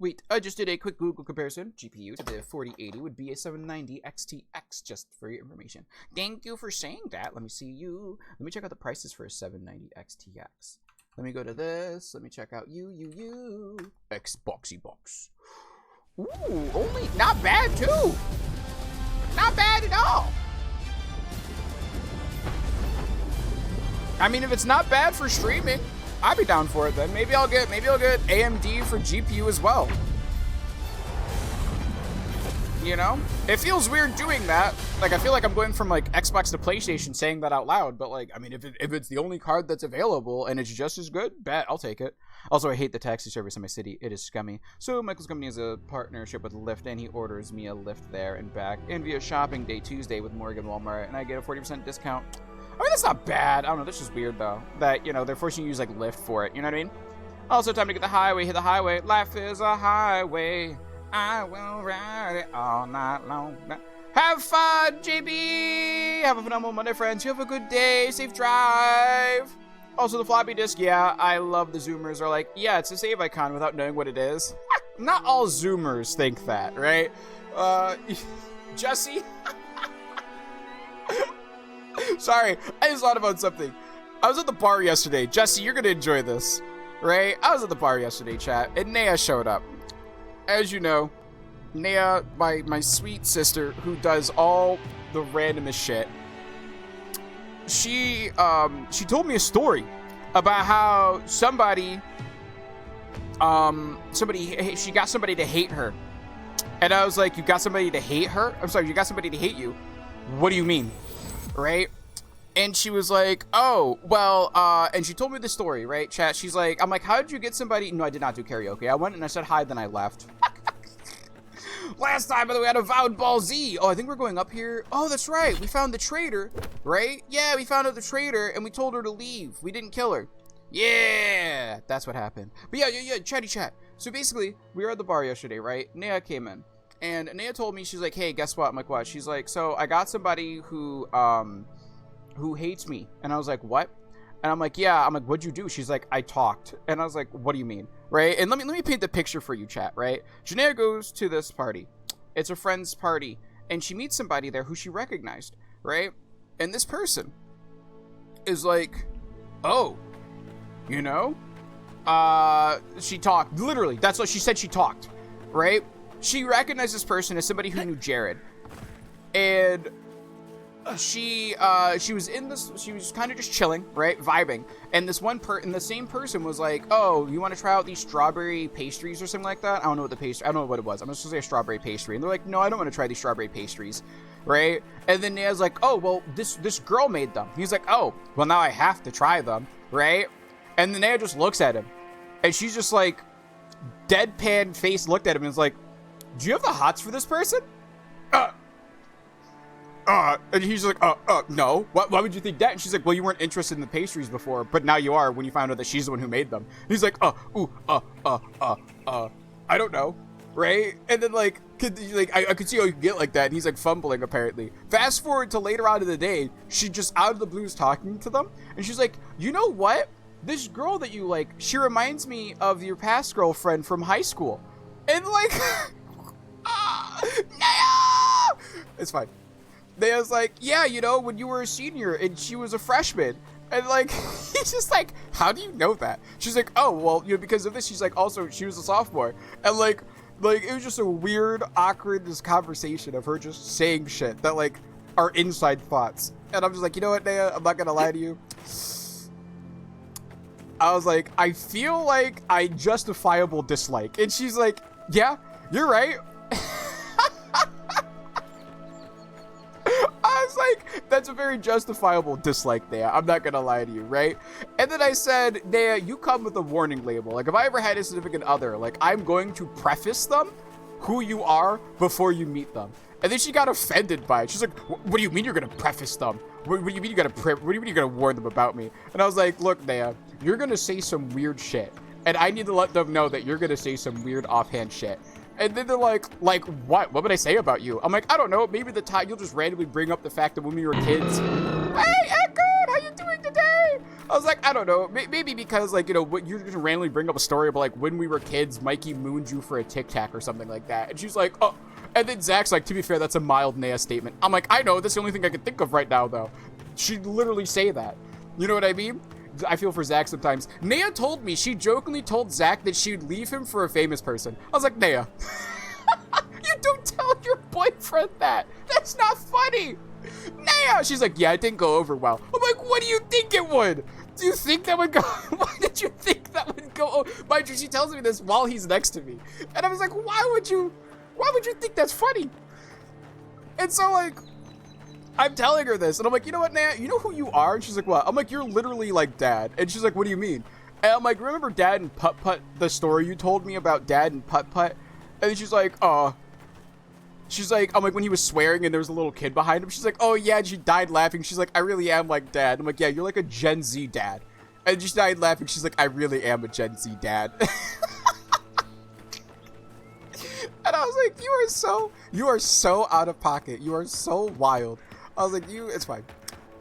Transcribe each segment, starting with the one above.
Wait, I just did a quick Google comparison. GPU to the 4080 would be a 790 XTX, just for your information. Thank you for saying that. Let me see you. Let me check out the prices for a 790 XTX. Let me go to this. Let me check out Xboxy box. Ooh, only not bad too. Not bad at all. I mean, if it's not bad for streaming, I'd be down for it then. Maybe I'll get AMD for GPU as well. You know? It feels weird doing that. Like, I feel like I'm going from, like, Xbox to PlayStation saying that out loud. But, like, I mean, if it's the only card that's available and it's just as good, bet, I'll take it. Also, I hate the taxi service in my city. It is scummy. So, Michael's company has a partnership with Lyft, and he orders me a Lyft there and back. And via Shopping Day Tuesday with Morgan Walmart, and I get a 40% discount. I mean, that's not bad. I don't know. That's just weird, though. That, you know, they're forcing you to use, like, Lyft for it. You know what I mean? Also, time to get the highway. Hit the highway. Life is a highway. I will ride it all night long. Have fun, JB! Have a phenomenal Monday, friends. You have a good day. Safe drive. Also, the floppy disk. Yeah, I love the Zoomers are like, yeah, it's a save icon without knowing what it is. Not all Zoomers think that, right? Jesse? Sorry, I just thought about something. I was at the bar yesterday. Jesse, you're gonna enjoy this, right? I was at the bar yesterday, chat, and Naya showed up. As you know, Naya, my sweet sister, who does all the randomest shit, she told me a story about how she got somebody to hate her. And I was like, you got somebody to hate her? I'm sorry, you got somebody to hate you? What do you mean? Right? And she was like, oh, well, and she told me the story, right, chat? She's like, I'm like, how did you get somebody? No, I did not do karaoke. I went and I said hi, then I left. Last time, by the way, we had Avowed Ball Z. Oh, I think we're going up here. Oh, that's right. We found the traitor, right? Yeah, we found out the traitor, and we told her to leave. We didn't kill her. Yeah, that's what happened. But yeah, chatty chat. So basically, we were at the bar yesterday, right? Naya came in, and Naya told me, she's like, hey, guess what? I'm like, what? She's like, so I got somebody who hates me. And I was like, what? And I'm like, yeah. I'm like, what'd you do? She's like, I talked. And I was like, what do you mean? Right? And let me paint the picture for you, chat, right? Janaea goes to this party. It's a friend's party. And she meets somebody there who she recognized, right? And this person is like, oh, you know? She talked. Literally, that's what she said. She talked, right? She recognized this person as somebody who knew Jared. And she was kind of just chilling, right, vibing, and this the same person was like, oh, you want to try out these strawberry pastries or something like that? I don't know what it was. I'm just gonna say a strawberry pastry. And they're like, no, I don't want to try these strawberry pastries, right? And then Naya's like, oh, well, this girl made them. He's like, oh, well, now I have to try them, right? And then Naya just looks at him, and she's just like, deadpan face looked at him and was like, do you have the hots for this person? And he's like, no. Why would you think that? And she's like, well, you weren't interested in the pastries before, but now you are when you found out that she's the one who made them. And he's like, I don't know, right? And then I could see how you could get like that. And he's like fumbling apparently. Fast forward to later on in the day, she just out of the blue is talking to them, and she's like, you know what? This girl that you like, she reminds me of your past girlfriend from high school. And like, it's fine. They was like, yeah, you know, when you were a senior and she was a freshman. And like, he's just like, how do you know that? She's like, oh, well, you know, because of this. She's like, also, she was a sophomore. And like it was just a weird, awkward conversation of her just saying shit that like are inside thoughts. And I'm just like, you know what, Naya, I'm not gonna lie to you. I was like, I feel like I justifiable dislike. And she's like, yeah, you're right. I was like, that's a very justifiable dislike, Naya. I'm not gonna lie to you, right? And then I said, Naya, you come with a warning label. Like, if I ever had a significant other, like, I'm going to preface them who you are before you meet them. And then she got offended by it. She's like, what do you mean you're gonna preface them? What do you mean what do you mean you're gonna warn them about me? And I was like, look, Naya, you're gonna say some weird shit. And I need to let them know that you're gonna say some weird offhand shit. And then they're like, what? What would I say about you? I'm like, I don't know. Maybe you'll just randomly bring up the fact that when we were kids. Hey, Edgar, how you doing today? I was like, I don't know, maybe because, like, you know, what you're gonna randomly bring up a story about, like, when we were kids, Mikey mooned you for a Tic Tac or something like that. And she's like, oh, and then Zach's like, to be fair, that's a mild Naya statement. I'm like, I know, that's the only thing I can think of right now, though. She'd literally say that. You know what I mean? I feel for Zach sometimes. Naya told me, she jokingly told Zach that she'd leave him for a famous person. I was like, Naya, you don't tell your boyfriend that. That's not funny. Naya! She's like, yeah, it didn't go over well. I'm like, what do you think it would? Do you think that would go? Why did you think that would go? Mind you, she tells me this while he's next to me. And I was like, why would you think that's funny? And so, like, I'm telling her this. And I'm like, you know what, Naya? You know who you are? And she's like, what? I'm like, you're literally like Dad. And she's like, what do you mean? And I'm like, remember Dad and Putt Putt, the story you told me about Dad and Putt Putt? And then she's like, she's like, I'm like, when he was swearing and there was a little kid behind him, she's like, oh yeah, and she died laughing. She's like, I really am like Dad. I'm like, yeah, you're like a Gen Z dad. And she died laughing. She's like, I really am a Gen Z dad. And I was like, you are so out of pocket. You are so wild. I was like, it's fine.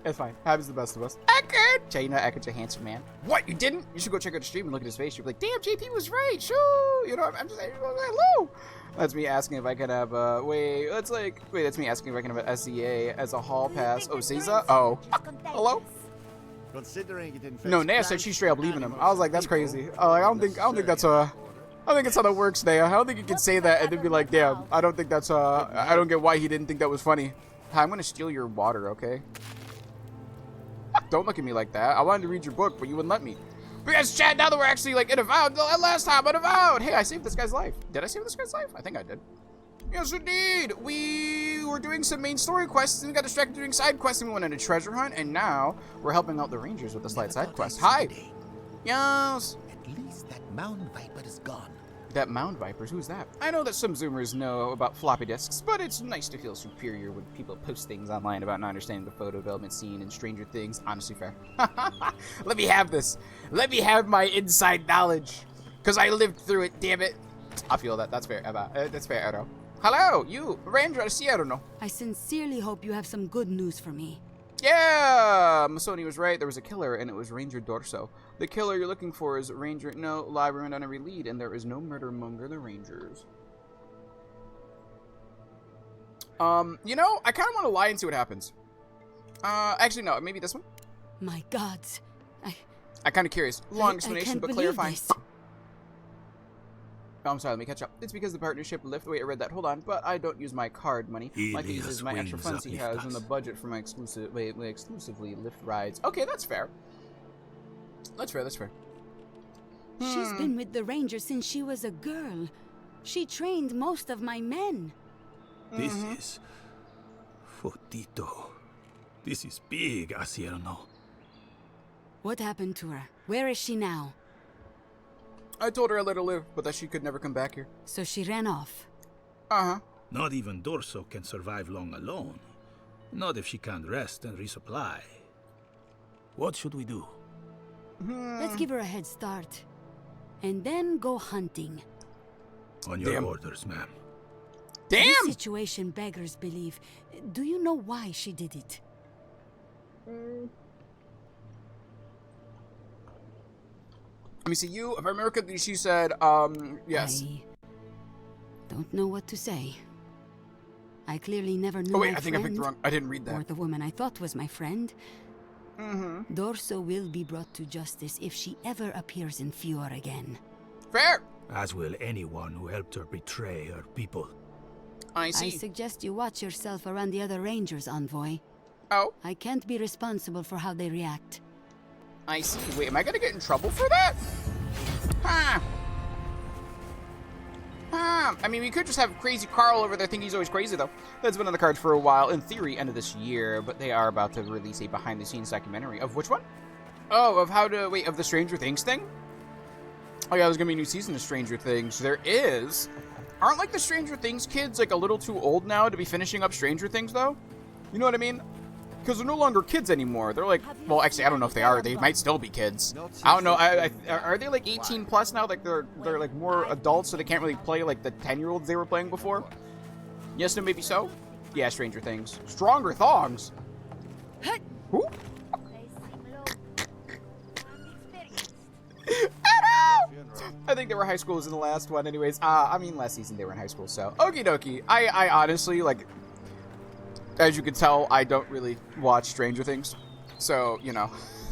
It's fine. Happens to the best of us. Eckert! China, Eckert's a handsome man. What, you didn't? You should go check out the stream and look at his face. You'll be like, damn, JP was right. Shoo! You know, I'm just like, hello! That's me asking if I can have that's me asking if I can have an SEA as a hall pass. Oh, Caesar? Oh. Hello? Considering it in No, Naya said she's straight up leaving him. I was like, that's crazy. Oh, like, I don't think that's I don't think it's how that works, Naya. I don't think you can say that and then be like, damn, I don't think that's I don't get why he didn't think that was funny. Hi, I'm gonna steal your water, okay? Don't look at me like that. I wanted to read your book, but you wouldn't let me. But yes, chat, now that we're actually like in Avowed, last time on Avowed. Hey, I saved this guy's life. Did I save this guy's life? I think I did. Yes, indeed. We were doing some main story quests and we got distracted doing side quests and we went on a treasure hunt and now we're helping out the Rangers with the side quest. Hi. Yes. At least that mound viper is gone. That mound vipers? Who's that? I know that some Zoomers know about floppy disks, but it's nice to feel superior when people post things online about not understanding the photo development scene and Stranger Things. Honestly, fair. Let me have this. Let me have my inside knowledge. Because I lived through it, damn it. I feel that. That's fair, Eva. That's fair, Edo. Hello, you. Ranger, I don't know. I sincerely hope you have some good news for me. Yeah! Masoni was right. There was a killer, and it was Ranger Dorso. The killer you're looking for is Ranger... No, lie, we went on every lead, and there is no murder among the Rangers. You know, I kind of want to lie and see what happens. Actually, no, maybe this one? My gods. I'm kind of curious. Long explanation, but clarifying. This. Oh, I'm sorry, let me catch up. It's because the partnership lift. Wait, I read that. Hold on, but I don't use my card money. Mike uses my extra funds he has in the budget for my exclusively lift rides. Okay, that's fair. That's fair. She's been with the Rangers since she was a girl. She trained most of my men. This is... Fotito. This is big, Asierno. What happened to her? Where is she now? I told her I let her live, but that she could never come back here. So she ran off. Uh-huh. Not even Dorso can survive long alone. Not if she can't rest and resupply. What should we do? Let's give her a head start. And then go hunting. On your orders, ma'am. Damn! This situation beggars belief. Do you know why she did it? Let me see you. If I remember correctly, she said, yes. I don't know what to say. I clearly never knew Oh wait, my I think I friend, picked the wrong. I didn't read or that. the woman I thought was my friend. Dorso will be brought to justice if she ever appears in Fior again. Fair. As will anyone who helped her betray her people. I see. I suggest you watch yourself around the other Rangers, Envoy. Oh, I can't be responsible for how they react. I see. Wait, am I gonna get in trouble for that? Huh. I mean, we could just have Crazy Carl over there think he's always crazy, though. That's been on the cards for a while. In theory, end of this year, but they are about to release a behind-the-scenes documentary. Of which one? Oh, of how to... Wait, of the Stranger Things thing? Oh, yeah, there's gonna be a new season of Stranger Things. There is. Aren't, like, the Stranger Things kids, like, a little too old now to be finishing up Stranger Things, though? You know what I mean? Because they're no longer kids anymore. They're like, well, actually, I don't know if they are. They might still be kids. I don't know. Are they like 18 plus now? Like they're like more adults, so they can't really play like the 10-year-olds they were playing before. Yes, no, maybe so. Yeah, Stranger Things. Stronger thongs. Who? I think they were high schoolers in the last one anyways. I mean, last season they were in high school, so. Okie dokie. I honestly, like, as you can tell, I don't really watch Stranger Things. So, you know.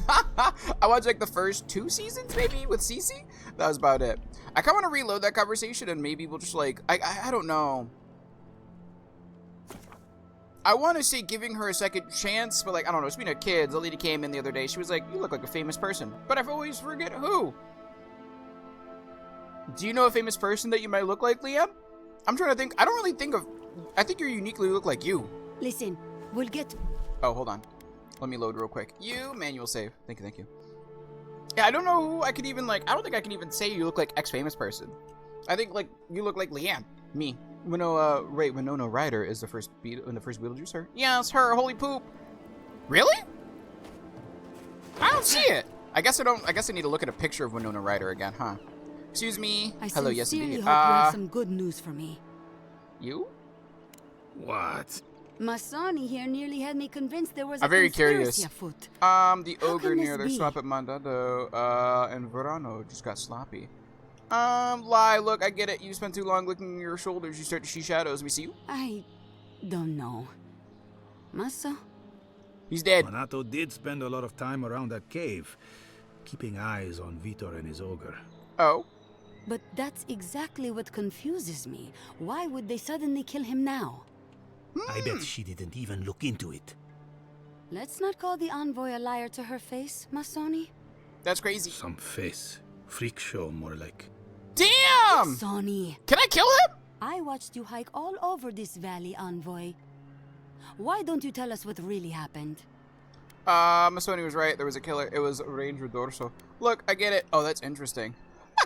I watched, like, the first 2 seasons, maybe, with Cece. That was about it. I kind of want to reload that conversation, and maybe we'll just, like, I don't know. I want to say giving her a second chance, but, like, I don't know. Speaking of kids, a lady came in the other day. She was like, you look like a famous person. But I always forget who. Do you know a famous person that you might look like, Liam? I'm trying to think. I don't really think of... I think you uniquely look like you. Listen, we'll get... Oh, hold on. Let me load real quick. You, manual save. Thank you, thank you. Yeah, I don't know who I could even, like... I don't think I can even say you look like X-famous person. I think, like, you look like Leanne. Me. Winona Ryder is the first Beetlejuice, her? Yes, her. Holy poop. Really? I don't see it. I guess I need to look at a picture of Winona Ryder again, huh? Excuse me. Hello, yes indeed. I sincerely hope you have some good news for me. You? What? Masani here nearly had me convinced there was a I'm very conspiracy curious. afoot. The How ogre can near this the be? swamp at Mandado, and Verano just got sloppy. Lie, look, I get it. You spent too long licking your shoulders. You start to see shadows. Let me see you. I don't know. Masa? He's dead. Monato did spend a lot of time around that cave, keeping eyes on Vitor and his ogre. Oh. But that's exactly what confuses me. Why would they suddenly kill him now? I bet she didn't even look into it. Let's not call the envoy a liar to her face, Masoni. That's crazy. Some face. Freak show, more like. Damn! Masoni, Can I kill him? I watched you hike all over this valley, envoy. Why don't you tell us what really happened? Masoni was right. There was a killer. It was Ranger Dorso. Look, I get it. Oh, that's interesting.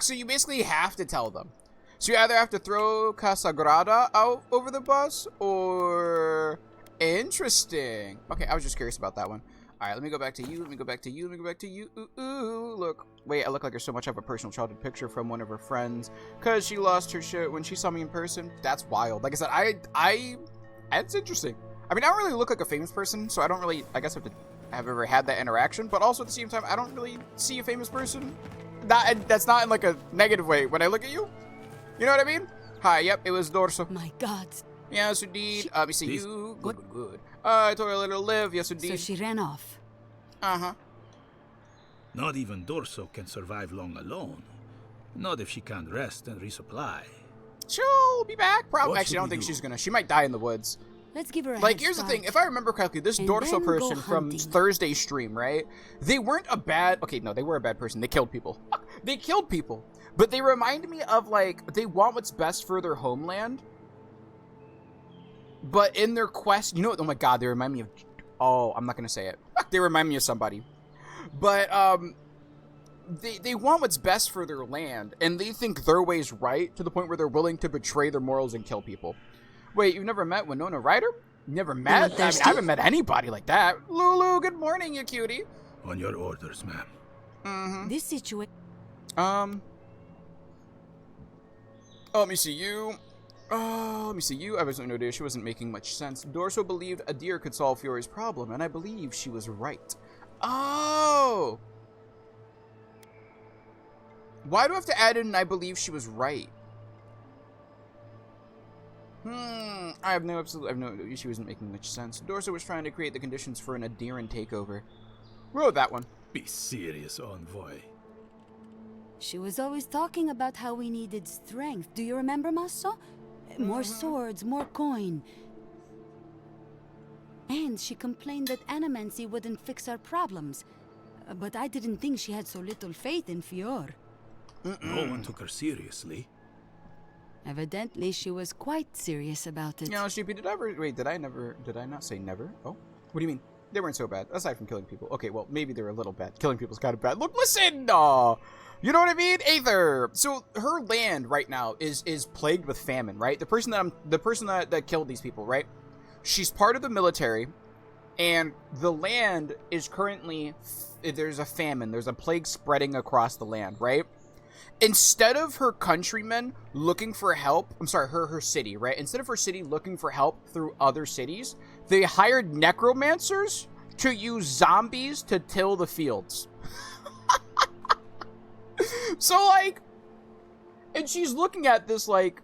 So you basically have to tell them. So you either have to throw Casagrada out over the bus, or... Interesting. Okay, I was just curious about that one. Alright, let me go back to you, let me go back to you, let me go back to you. Ooh, look. Wait, I look like I so much have a personal childhood picture from one of her friends. Because she lost her shit when she saw me in person. That's wild. Like I said, that's interesting. I mean, I don't really look like a famous person, so I don't really, I guess, have ever had that interaction. But also, at the same time, I don't really see a famous person. That's not in, like, a negative way when I look at you. You know what I mean? Hi, yep, it was Dorso. My God. Yes, indeed. Let me see you. Good. I told her to let her live. Yes, indeed. So she ran off. Uh-huh. Not even Dorso can survive long alone. Not if she can't rest and resupply. She'll be back. Probably. What Actually, I should don't we think do? she's gonna. She might die in the woods. Let's give her a Like, head here's the start. thing. If I remember correctly, this And Dorso then go person from hunting. Thursday stream, right? They weren't a bad... Okay, no, they were a bad person. They killed people. They killed people. But they remind me of, like, they want what's best for their homeland. But in their quest... You know what? Oh, my God. They remind me of... Oh, I'm not going to say it. They remind me of somebody. But, They want what's best for their land, and they think their way's right to the point where they're willing to betray their morals and kill people. Wait, you've never met Winona Ryder? Never met? I mean, I haven't met anybody like that. Lulu, good morning, you cutie. On your orders, ma'am. Mm-hmm. This situation. Oh, let me see you. Oh, let me see you. I was no idea. She wasn't making much sense. Dorso believed a deer could solve Fiori's problem, and I believe she was right. Oh! Why do I have to add in I believe she was right? I have no she wasn't making much sense. Dorso was trying to create the conditions for an Adiran takeover. Wrote that one. Be serious, envoy. She was always talking about how we needed strength. Do you remember, Maso? More swords, more coin. And she complained that animancy wouldn't fix our problems. But I didn't think she had so little faith in Fior. No one took her seriously. Evidently, she was quite serious about it. You know, stupid, did I not say never? Oh, what do you mean? They weren't so bad, aside from killing people. Okay, well, maybe they were a little bad. Killing people's kind of bad. Look, listen! You know what I mean? Aether! So, her land right now is plagued with famine, right? The person that killed these people, right? She's part of the military, and the land is currently... There's a famine. There's a plague spreading across the land, right? Instead of her countrymen looking for help, I'm sorry, her city, right? Instead of her city looking for help through other cities, they hired necromancers to use zombies to till the fields. So, like, And she's looking at this like,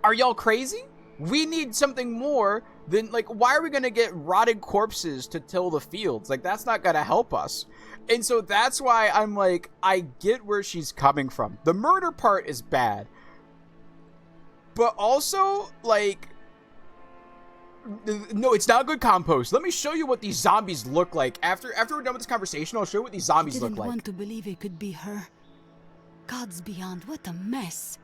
are y'all crazy? We need something more than, like, why are we going to get rotted corpses to till the fields? Like, that's not going to help us. And so that's why I'm like, I get where she's coming from. The murder part is bad. But also, like, no, it's not good compost. Let me show you what these zombies look like. After we're done with this conversation, I'll show you what these zombies look like. I didn't want to believe it could be her. Gods beyond, what a mess.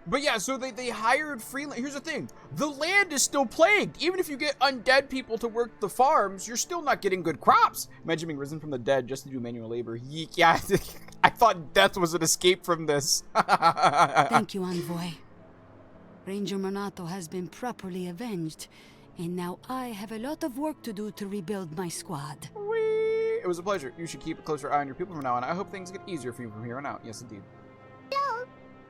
But yeah, so they hired freelance. Here's the thing. The land is still plagued. Even if you get undead people to work the farms, you're still not getting good crops. Imagine being risen from the dead just to do manual labor. Yeek. Yeah, I thought death was an escape from this. Thank you, Envoy. Ranger Monato has been properly avenged. And now I have a lot of work to do to rebuild my squad. Whee! It was a pleasure. You should keep a closer eye on your people from now on. I hope things get easier for you from here on out. Yes, indeed.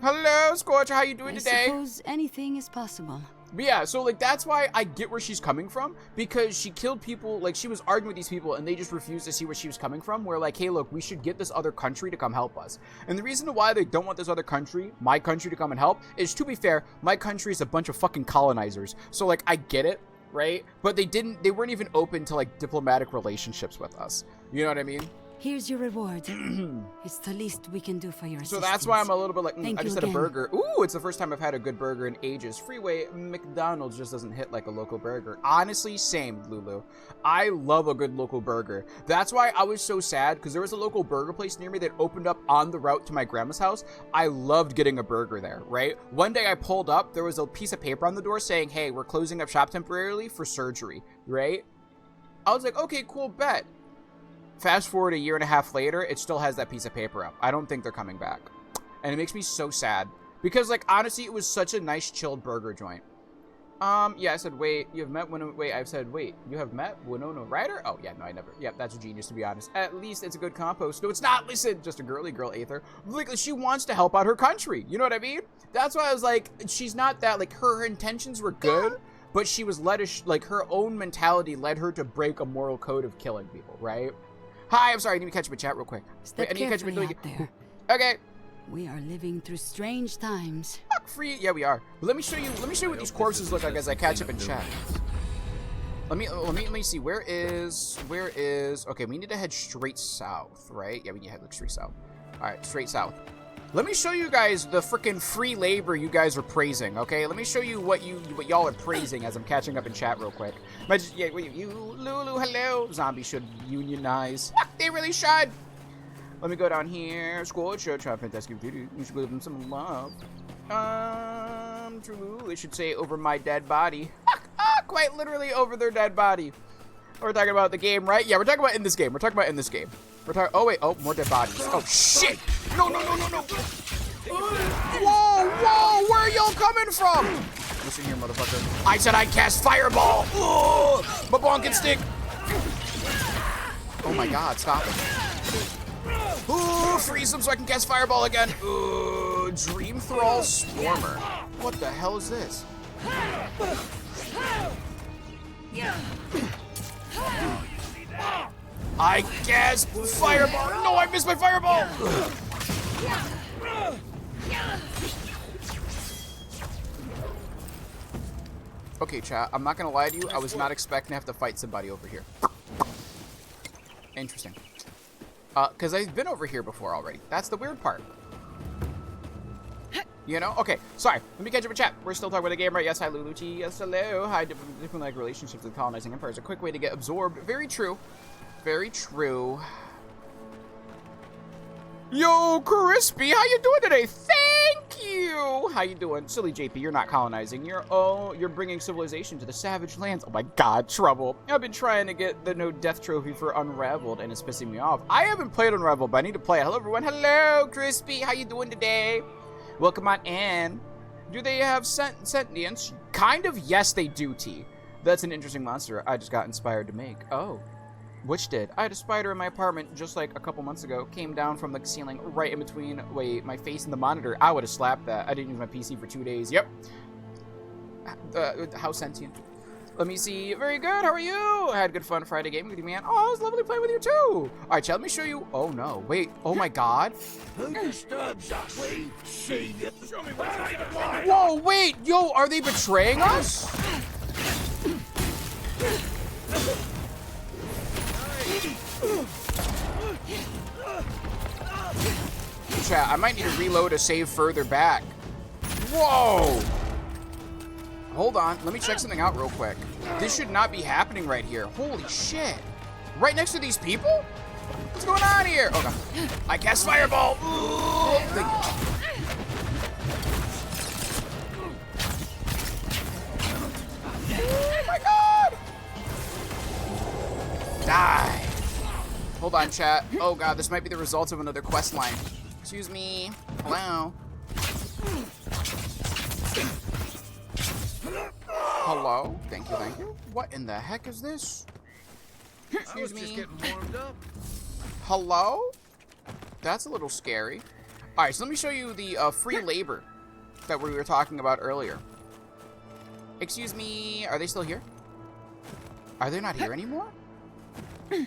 Hello, Scorcher. How you doing today? I suppose anything is possible. But yeah, so like that's why I get where she's coming from, because she killed people, like she was arguing with these people and they just refused to see where she was coming from. Where like, hey, look, we should get this other country to come help us. And the reason why they don't want this other country, my country, to come and help is, to be fair, my country is a bunch of fucking colonizers. So like I get it, right? But they weren't even open to like diplomatic relationships with us. You know what I mean? Here's your reward. It's the least we can do for your assistance. So that's why I'm a little bit like, Thank I you just had a again. burger. Ooh, it's the first time I've had a good burger in ages. Freeway McDonald's just doesn't hit like a local burger. Honestly, same, Lulu. I love a good local burger. That's why I was so sad, because there was a local burger place near me that opened up on the route to my grandma's house. I loved getting a burger there, right? One day I pulled up, there was a piece of paper on the door saying, hey, we're closing up shop temporarily for surgery, right? I was like, okay, cool, bet. Fast forward a year and a half later, it still has that piece of paper up. I don't think they're coming back. And it makes me so sad. Because, like, honestly, it was such a nice, chilled burger joint. Yeah, I said, wait, you have met Winona... Wait, I've said, wait, you have met Winona Ryder? Oh, yeah, no, I never... Yep, that's a genius, to be honest. At least it's a good compost. No, it's not. Listen, just a girly girl, Aether. Like, she wants to help out her country. You know what I mean? That's why I was like, she's not that... Like, her intentions were good, but she was led... Like, her own mentality led her to break a moral code of killing people, right? Hi, I'm sorry, I need to catch my chat real quick. Step Wait, I need to catch my carefully out there. Okay. We are living through strange times. Fuck free. Yeah, we are. But let me show you what these corpses look like as I catch up in chat. Let me see. Where is okay, we need to head straight south, right? Yeah, we need to head like straight south. Alright, straight south. Let me show you guys the freaking free labor you guys are praising, okay? Let me show you what y'all are praising as I'm catching up in chat real quick. Yeah, you Lulu, hello. Zombies should unionize. Fuck, they really should. Let me go down here. Squad show, try fantastic duty. You should give them some love. True. They should say over my dead body. Fuck, quite literally over their dead body. We're talking about the game, right? Yeah, we're talking about in this game. We're talking about in this game. We're talking. Oh wait. Oh, more dead bodies. Oh shit! No! Whoa! Where are y'all coming from? Listen here, motherfucker. I said I cast fireball. Ugh, my bonk and stick. Oh my god! Stop it. Ooh, freeze them so I can cast fireball again. Ooh, Dream Thrall Swarmer. What the hell is this? I guess fireball. No, I missed my fireball. Okay, chat. I'm not gonna lie to you. I was not expecting to have to fight somebody over here. Interesting. Because I've been over here before already. That's the weird part. You know? Okay, sorry. Let me catch up in chat. We're still talking about the game, right? Yes, hi, Luluchi. Yes, hello. Hi, different like relationships with colonizing empires. A quick way to get absorbed. Very true. Very true. Yo, Crispy, how you doing today? Thank you. How you doing? Silly JP, you're not colonizing. You're bringing civilization to the savage lands. Oh my god, trouble. I've been trying to get the no death trophy for Unraveled, and it's pissing me off. I haven't played Unraveled, but I need to play it. Hello, everyone. Hello, Crispy. How you doing today? Welcome on in. Do they have sentience? Kind of, yes, they do, T. That's an interesting monster I just got inspired to make. Oh. Which did. I had a spider in my apartment just like a couple months ago. Came down from the ceiling right in between, my face and the monitor. I would have slapped that. I didn't use my PC for 2 days. Yep. How sentient. Let me see. Very good. How are you? I had good fun Friday gaming with you, man. Oh, it was lovely playing with you too. All right, Chad, let me show you. Oh no, wait. Oh my God. Who disturbs us? We see you. Show me what's Whoa, wait. Yo, are they betraying us? Chat, I might need to reload to save further back. Whoa! Hold on, let me check something out real quick. This should not be happening right here. Holy shit. Right next to these people? What's going on here? Oh god. I cast fireball. Ooh, thank you. Oh my god! Die. Hold on, chat. Oh god, this might be the result of another quest line. Excuse me. Hello. Hello? Thank you, thank you. What in the heck is this? Excuse me. Just getting warmed up. Hello? That's a little scary. Alright, so let me show you the free labor that we were talking about earlier. Excuse me. Are they still here? Are they not here anymore?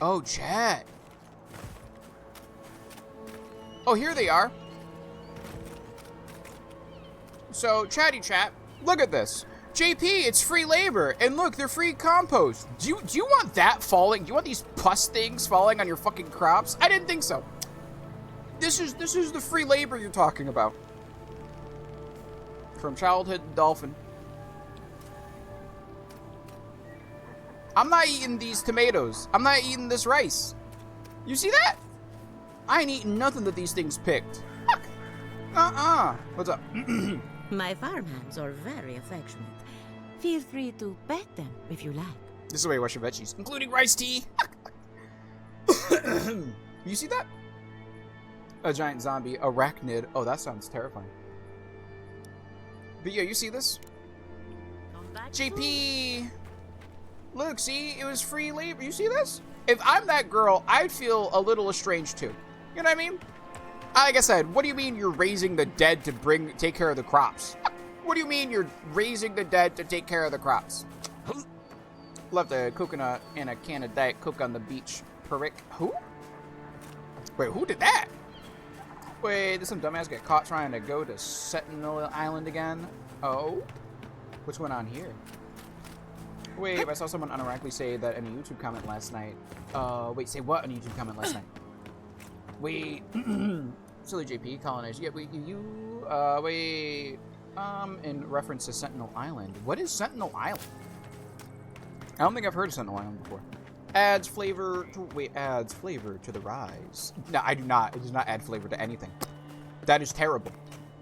Oh, chat. Oh, here they are. So, chatty chat, look at this. JP, it's free labor, and look, they're free compost. Do you want that falling? Do you want these pus things falling on your fucking crops? I didn't think so. This is the free labor you're talking about. From childhood dolphin. I'm not eating these tomatoes. I'm not eating this rice. You see that? I ain't eating nothing that these things picked. Fuck. What's up? My farmhands are very affectionate. Feel free to pet them if you like. This is the way I wash your veggies, including rice tea. You see that? A giant zombie arachnid. Oh, that sounds terrifying. But yeah, you see this? JP! Look, see? It was free labor. You see this? If I'm that girl, I'd feel a little estranged too. You know what I mean? Like I said, what do you mean you're raising the dead to take care of the crops? What do you mean you're raising the dead to take care of the crops? Left a coconut and a can of Diet Coke on the beach. Perick. Who? Wait, who did that? Wait, did some dumbass get caught trying to go to Sentinel Island again? Oh? What's going on here? Wait, I saw someone unironically say that in a YouTube comment last night. Wait, say what in a YouTube comment last night? Wait, silly JP, colonized. Yeah, wait, in reference to Sentinel Island. What is Sentinel Island? I don't think I've heard of Sentinel Island before. Adds flavor to the rise. No, I do not. It does not add flavor to anything. That is terrible.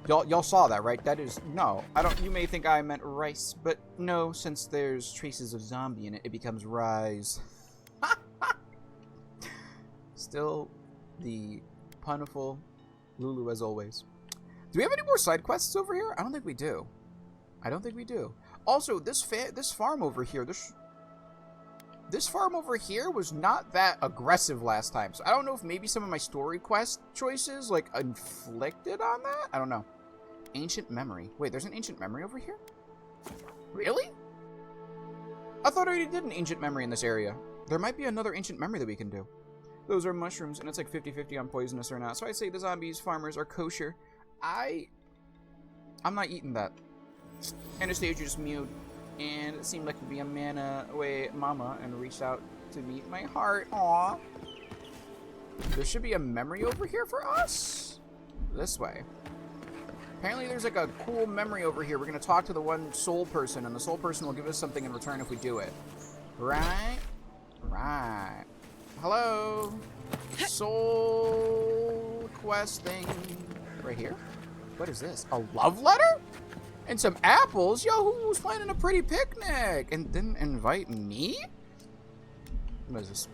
Y'all saw that, right? That is, no. I don't, you may think I meant rice, but no, since there's traces of zombie in it, it becomes rise. Still the puniful Lulu as always. Do we have any more side quests over here? I don't think we do. I don't think we do. Also, this farm over here, this farm over here was not that aggressive last time. So I don't know if maybe some of my story quest choices like inflicted on that. I don't know. Ancient memory. Wait, there's an ancient memory over here? Really? I thought I already did an ancient memory in this area. There might be another ancient memory that we can do. Those are mushrooms, and it's like 50-50 on poisonous or not. So I'd say the zombies, farmers are kosher. I'm not eating that. Anastasia just mewed, and it seemed like to be a mana away mama, and reached out to meet my heart. Aww. There should be a memory over here for us. This way. Apparently there's like a cool memory over here. We're gonna talk to the one soul person, and the soul person will give us something in return if we do it. Right? Right. Hello? Soul quest thing. Right here? What is this? A love letter? And some apples? Yo, who's planning a pretty picnic? And didn't invite me? What is this?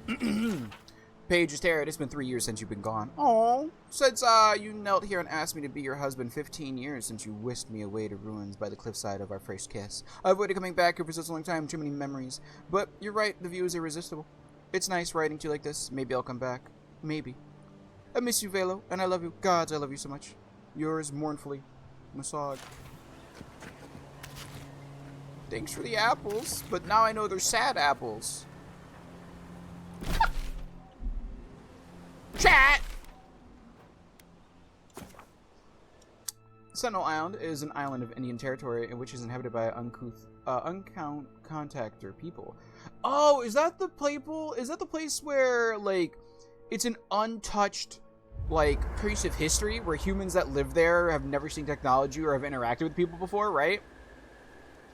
Paige is Tarot. It's been 3 years since you've been gone. Oh, since you knelt here and asked me to be your husband. 15 years since you whisked me away to ruins by the cliffside of our first kiss. I've avoided coming back here for such a long time. Too many memories. But you're right. The view is irresistible. It's nice writing to you like this. Maybe I'll come back. Maybe. I miss you, Velo, and I love you. Gods, I love you so much. Yours mournfully, Masag. Thanks for the apples, but now I know they're sad apples. Chat! Sentinel Island is an island of Indian territory in which is inhabited by uncontacted people. Oh, is that the playful? Is that the place where, like, it's an untouched, like, piece of history where humans that live there have never seen technology or have interacted with people before, right?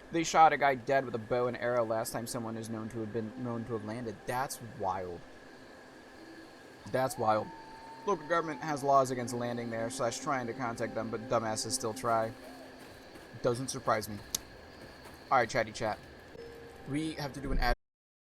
They shot a guy dead with a bow and arrow last time someone is known to have landed. That's wild. That's wild. Local government has laws against landing there / trying to contact them, but dumbasses still try. Doesn't surprise me. Alright, chatty chat. We have to do an ad